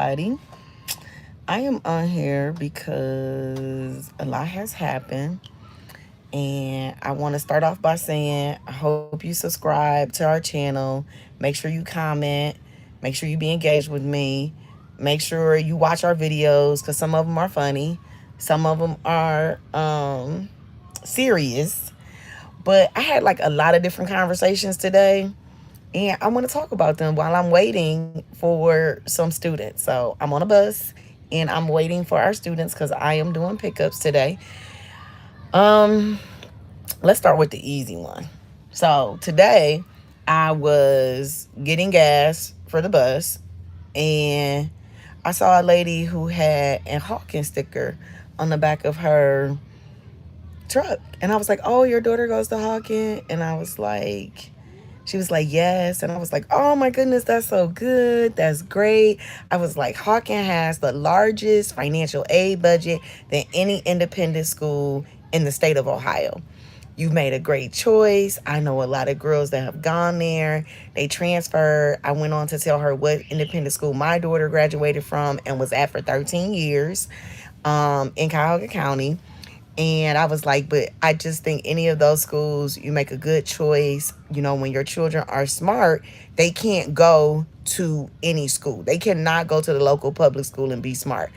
I am on here because a lot has happened, and I want to start off by saying I hope you subscribe to our channel. Make sure you comment. Make sure you be engaged with me. Make sure you watch our videos because some of them are funny, some of them are serious. But I had like a lot of different conversations today, and I want to talk about them while I'm waiting for some students. So I'm on a bus and I'm waiting for our students because I am doing pickups today. Um, let's start with the easy one. So today I was getting gas for the bus, and I saw a lady who had a Hawkins sticker on the back of her truck. And I was like, "Oh, your daughter goes to Hawkins?" And I was like, she was like, "Yes." And I was like, "Oh my goodness, that's so good. That's great." I was like, Hawkins has the largest financial aid budget than any independent school in the state of Ohio. You've made a great choice. I know a lot of girls that have gone there. They transferred. I went on to tell her what independent school my daughter graduated from and was at for 13 years in Cuyahoga County. And I was like, but I just think any of those schools, you make a good choice. You know, when your children are smart, they can't go to any school. They cannot go to the local public school and be smart.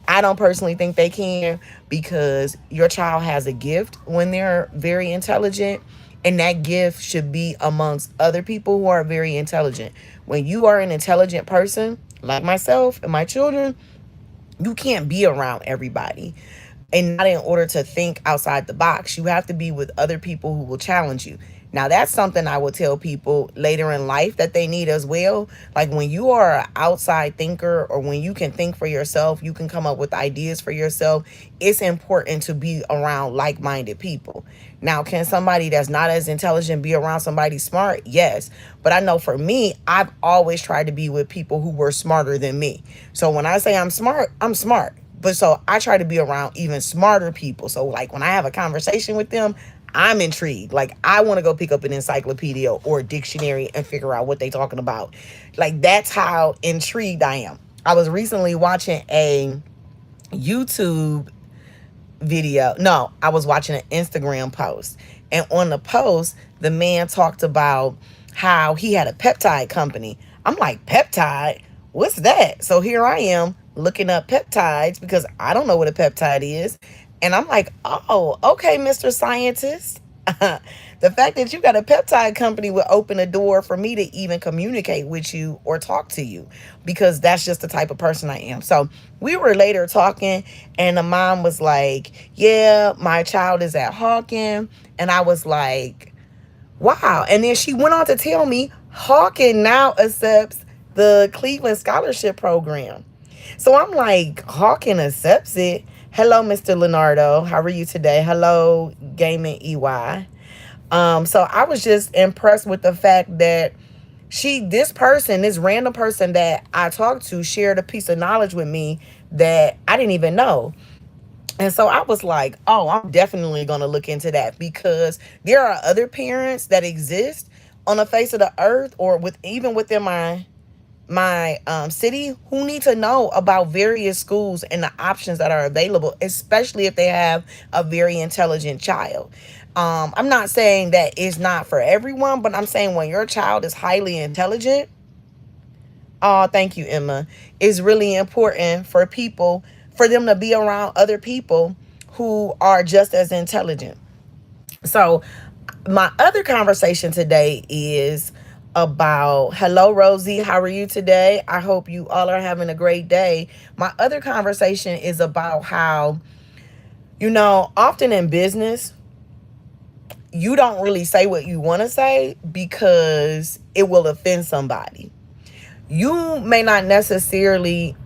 I don't personally think they can, because your child has a gift when they're very intelligent, and that gift should be amongst other people who are very intelligent. When you are an intelligent person, like myself and my children, you can't be around everybody, and not in order to think outside the box. You have to be with other people who will challenge you. Now, that's something I will tell people later in life that they need as well. Like, when you are an outside thinker, or when you can think for yourself, you can come up with ideas for yourself. It's important to be around like-minded people. Now, can somebody that's not as intelligent be around somebody smart? Yes. But I know for me, I've always tried to be with people who were smarter than me. So when I say I'm smart, I'm smart. But so I try to be around even smarter people. So like when I have a conversation with them, I'm intrigued. Like, I want to go pick up an encyclopedia or a dictionary and figure out what they're talking about. Like, that's how intrigued I am. I was recently watching a YouTube video. No, I was watching an Instagram post. And on the post, the man talked about how he had a peptide company. I'm like, peptide? What's that? So here I am looking up peptides because I don't know what a peptide is. And I'm like, oh, okay, Mr. Scientist. The fact that you got a peptide company will open a door for me to even communicate with you or talk to you, because that's just the type of person I am. So we were later talking, and the mom was like, yeah, my child is at Hawkins. And I was like, wow. And then she went on to tell me Hawkins now accepts the Cleveland Scholarship Program. So I'm like, Hawkins accepts it. Hello, Mr. Leonardo. How are you today? Hello, Gaming EY. So I was just impressed with the fact that this random person that I talked to, shared a piece of knowledge with me that I didn't even know. And so I was like, oh, I'm definitely going to look into that, because there are other parents that exist on the face of the earth, or with even within my city, who need to know about various schools and the options that are available, especially if they have a very intelligent child. I'm not saying that it's not for everyone, but I'm saying when your child is highly intelligent, oh, thank you, Emma, it's really important for them to be around other people who are just as intelligent. So my other conversation today is about, hello, Rosie, how are you today? I hope you all are having a great day. My other conversation is about how, often in business, you don't really say what you want to say because it will offend somebody. You may not necessarily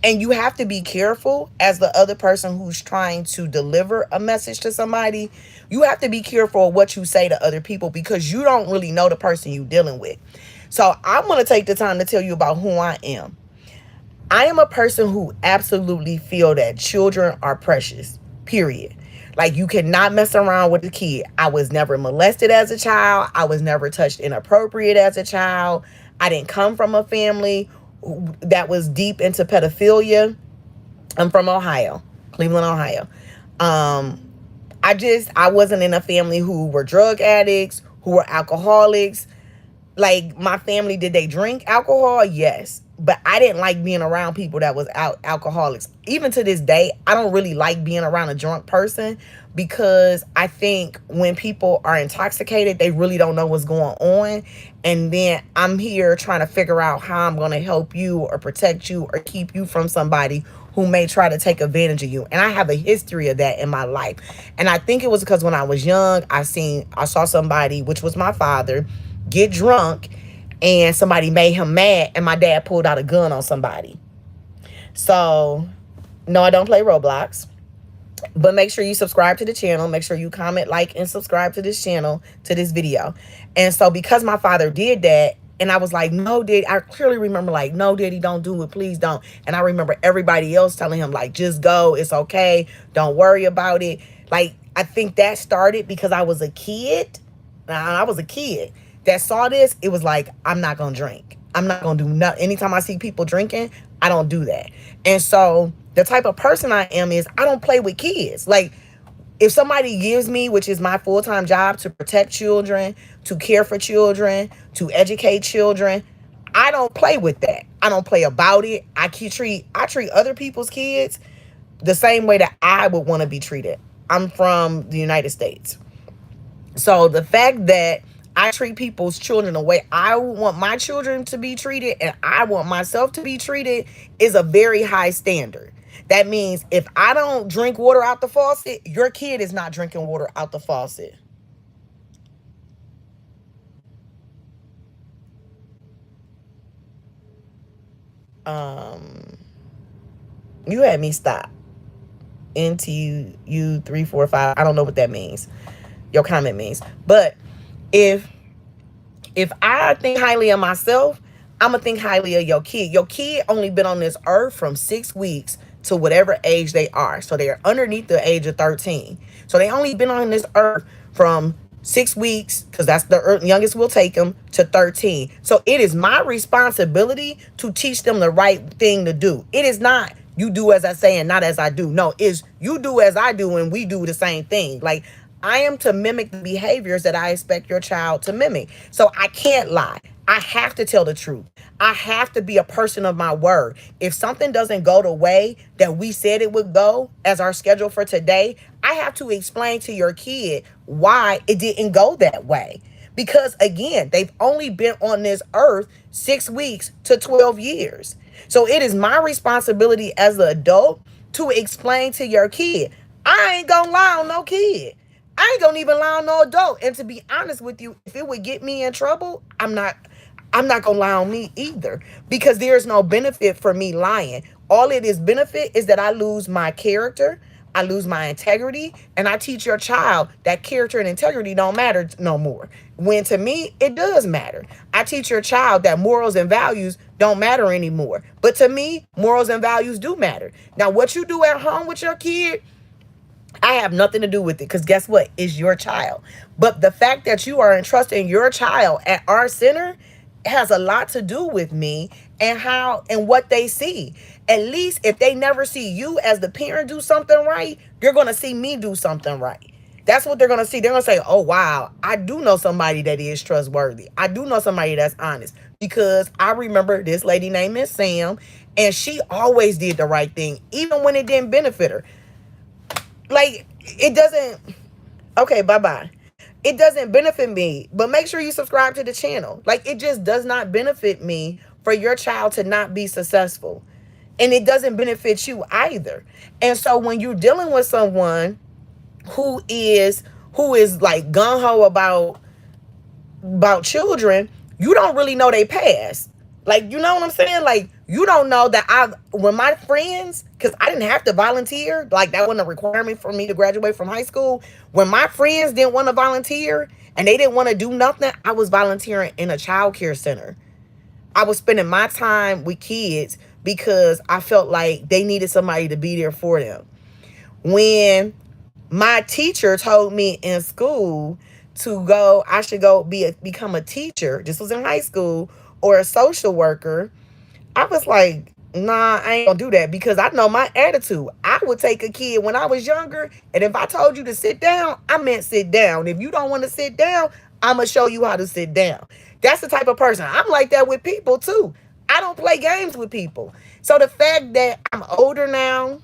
and you have to be careful as the other person who's trying to deliver a message to somebody. You have to be careful of what you say to other people, because you don't really know the person you're dealing with. So I'm going to take the time to tell you about who I am. I am a person who absolutely feel that children are precious, period. Like, you cannot mess around with a kid. I was never molested as a child. I was never touched inappropriate as a child. I didn't come from a family that was deep into pedophilia. I'm from Ohio, Cleveland, Ohio. Um, I wasn't in a family who were drug addicts, who were alcoholics. Like, my family, did they drink alcohol? Yes, but I didn't like being around people that was alcoholics. Even to this day, I don't really like being around a drunk person, because I think when people are intoxicated, they really don't know what's going on. And then I'm here trying to figure out how I'm going to help you or protect you or keep you from somebody who may try to take advantage of you. And I have a history of that in my life. And I think it was because when I was young, I saw somebody, which was my father, get drunk, and somebody made him mad, and my dad pulled out a gun on somebody. So, no, I don't play Roblox. But make sure you subscribe to the channel. Make sure you comment, like, and subscribe to this channel, to this video. And so because my father did that, and I was like, no, Daddy. I clearly remember, like, no, Daddy, don't do it. Please don't. And I remember everybody else telling him, like, just go. It's okay. Don't worry about it. Like, I think that started because I was a kid. I was a kid that saw this. It was like, I'm not going to drink. I'm not going to do nothing. Anytime I see people drinking, I don't do that. And so the type of person I am is I don't play with kids. Like, if somebody gives me, which is my full-time job, to protect children, to care for children, to educate children, I don't play with that. I don't play about it. I treat other people's kids the same way that I would want to be treated. I'm from the United States. So the fact that I treat people's children the way I want my children to be treated, and I want myself to be treated, is a very high standard. That means if I don't drink water out the faucet, your kid is not drinking water out the faucet. You had me stop. NTU 345. I don't know what that means. Your comment means. But if I think highly of myself, I'm gonna think highly of your kid. Your kid only been on this earth from 6 weeks to whatever age they are. So they're underneath the age of 13. So they only been on this earth from 6 weeks, because that's the youngest we'll take them, to 13. So it is my responsibility to teach them the right thing to do. It is not you do as I say and not as I do. No, it's you do as I do and we do the same thing. Like, I am to mimic the behaviors that I expect your child to mimic. So I can't lie. I have to tell the truth. I have to be a person of my word. If something doesn't go the way that we said it would go as our schedule for today, I have to explain to your kid why it didn't go that way. Because again, they've only been on this earth 6 weeks to 12 years. So it is my responsibility as an adult to explain to your kid. I ain't gonna lie on no kid. I ain't gonna even lie on no adult. And to be honest with you, if it would get me in trouble, I'm not gonna lie on me either, because there's no benefit for me lying. All it is benefit is that I lose my character, I lose my integrity, and I teach your child that character and integrity don't matter no more. When to me, it does matter. I teach your child that morals and values don't matter anymore. But to me, morals and values do matter. Now, what you do at home with your kid, I have nothing to do with it, because guess what? It's your child. But the fact that you are entrusting your child at our center has a lot to do with me and how and what they see. At least if they never see you as the parent do something right, you're going to see me do something right. That's what they're going to see. They're going to say, oh, wow, I do know somebody that is trustworthy. I do know somebody that's honest, because I remember this lady named Miss Sam, and she always did the right thing, even when it didn't benefit her. Like, it doesn't, okay, bye-bye. It doesn't benefit me, but make sure you subscribe to the channel. Like, it just does not benefit me for your child to not be successful. And it doesn't benefit you either. And so when you're dealing with someone who is like gung-ho about children, you don't really know they past. Like, you know what I'm saying? Like, you don't know that when my friends, because I didn't have to volunteer, like that wasn't a requirement for me to graduate from high school. When my friends didn't want to volunteer and they didn't want to do nothing, I was volunteering in a child care center. I was spending my time with kids because I felt like they needed somebody to be there for them. When my teacher told me in school to go, I should go become a teacher. This was in high school. or a social worker, I was like, nah, I ain't gonna do that because I know my attitude. I would take a kid when I was younger, and if I told you to sit down, I meant sit down. If you don't want to sit down, I'm gonna show you how to sit down. That's the type of person. I'm like that with people too. I don't play games with people. So the fact that I'm older now,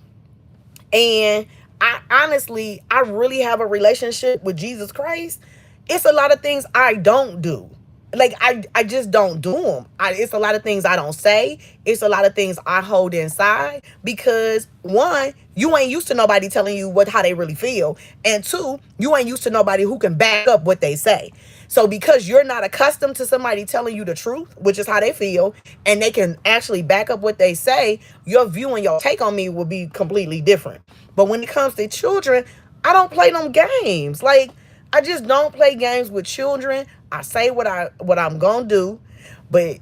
and I honestly, I really have a relationship with Jesus Christ, it's a lot of things I don't do. Like I just don't do them. It's a lot of things I don't say. It's a lot of things I hold inside because one, you ain't used to nobody telling you how they really feel, and two, you ain't used to nobody who can back up what they say. So because you're not accustomed to somebody telling you the truth, which is how they feel, and they can actually back up what they say, your view and your take on me will be completely different. But when it comes to children, I don't play them games. Like I just don't play games with children. I say what I'm gonna do, but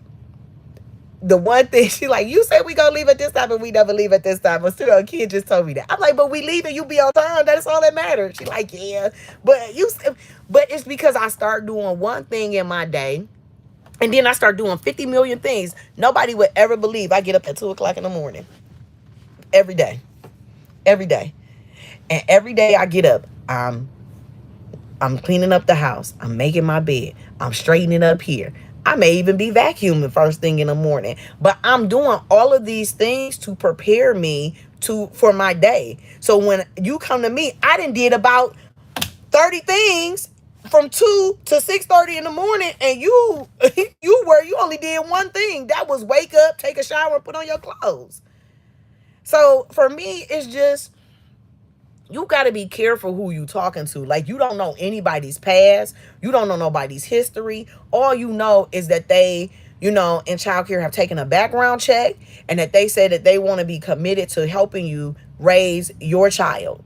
the one thing she like, you said we gonna leave at this time and we never leave at this time. But still, a kid just told me that. I'm like, but we leave and you be on time. That's all that matters. She like, yeah, but it's because I start doing one thing in my day, and then I start doing 50 million things. Nobody would ever believe I get up at 2 o'clock in the morning every day, every day, and every day I get up. I'm cleaning up the house. I'm making my bed. I'm straightening up here. I may even be vacuuming first thing in the morning. But I'm doing all of these things to prepare me for my day. So when you come to me, I done did about 30 things from 2 to 6:30 in the morning, and you you only did one thing. That was wake up, take a shower, and put on your clothes. So for me, it's just you got to be careful who you talking to. Like, you don't know anybody's past. You don't know nobody's history. All you know is that they, in childcare have taken a background check and that they say that they want to be committed to helping you raise your child.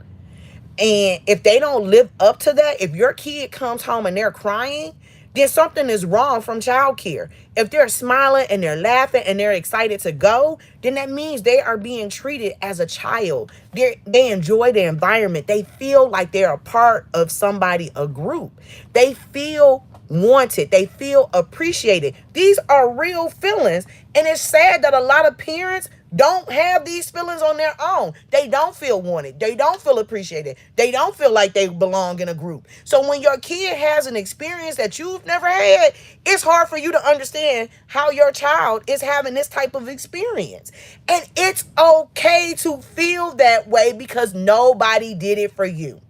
And if they don't live up to that, if your kid comes home and they're crying, then something is wrong from childcare. If they're smiling and they're laughing and they're excited to go, then that means they are being treated as a child. They enjoy the environment. They feel like they're a part of somebody, a group. They feel wanted. They feel appreciated. These are real feelings. And it's sad that a lot of parents don't have these feelings on their own. They don't feel wanted. They don't feel appreciated. They don't feel like they belong in a group. So when your kid has an experience that you've never had, it's hard for you to understand how your child is having this type of experience. And it's okay to feel that way because nobody did it for you.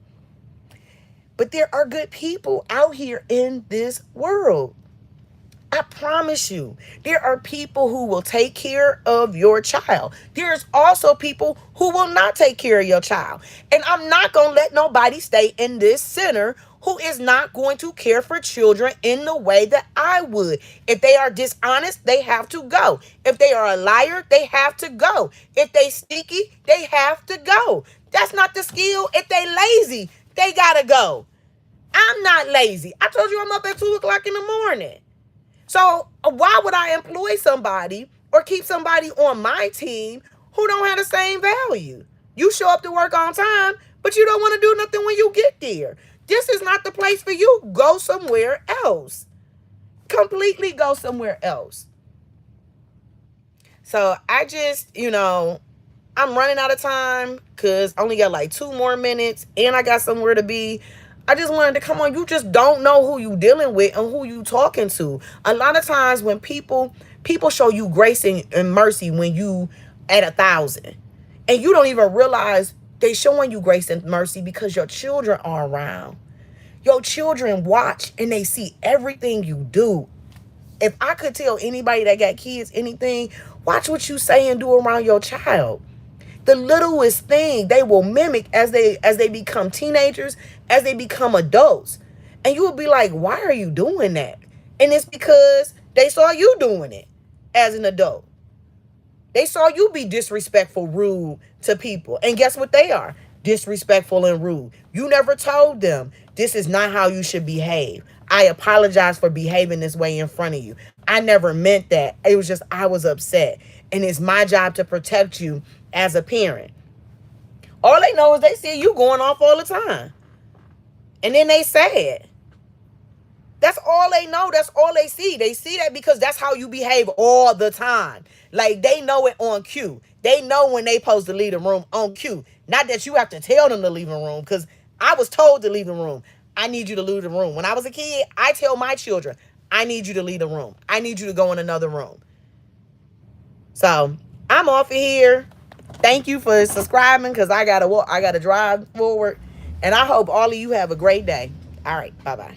But there are good people out here in this world. I promise you, there are people who will take care of your child. There's also people who will not take care of your child. And I'm not going to let nobody stay in this center who is not going to care for children in the way that I would. If they are dishonest, they have to go. If they are a liar, they have to go. If they sneaky, they have to go. That's not the skill. If they lazy, they got to go. I'm not lazy. I told you I'm up at 2 o'clock in the morning. So why would I employ somebody or keep somebody on my team who don't have the same value? You show up to work on time, but you don't want to do nothing when you get there. This is not the place for you. Go somewhere else. Completely go somewhere else. So I just, I'm running out of time because I only got like 2 more minutes and I got somewhere to be. I just wanted to come on. You just don't know who you dealing with and who you talking to. A lot of times when people show you grace and mercy when you at 1,000, and you don't even realize they showing you grace and mercy because your children are around. Your children watch and they see everything you do. If I could tell anybody that got kids anything, watch what you say and do around your child. The littlest thing they will mimic as they become teenagers, as they become adults. And you will be like, why are you doing that? And it's because they saw you doing it as an adult. They saw you be disrespectful, rude to people. And guess what they are? Disrespectful and rude. You never told them this is not how you should behave. I apologize for behaving this way in front of you. I never meant that. It was just I was upset. And it's my job to protect you as a parent. All they know is they see you going off all the time. And then they sad. That's all they know. That's all they see. They see that because that's how you behave all the time. Like, they know it on cue. They know when they supposed to leave the room on cue. Not that you have to tell them to leave the room, because I was told to leave the room. I need you to leave the room. When I was a kid, I tell my children, I need you to leave the room. I need you to go in another room. So I'm off of here. Thank you for subscribing, because I gotta drive forward. And I hope all of you have a great day. All right. Bye-bye.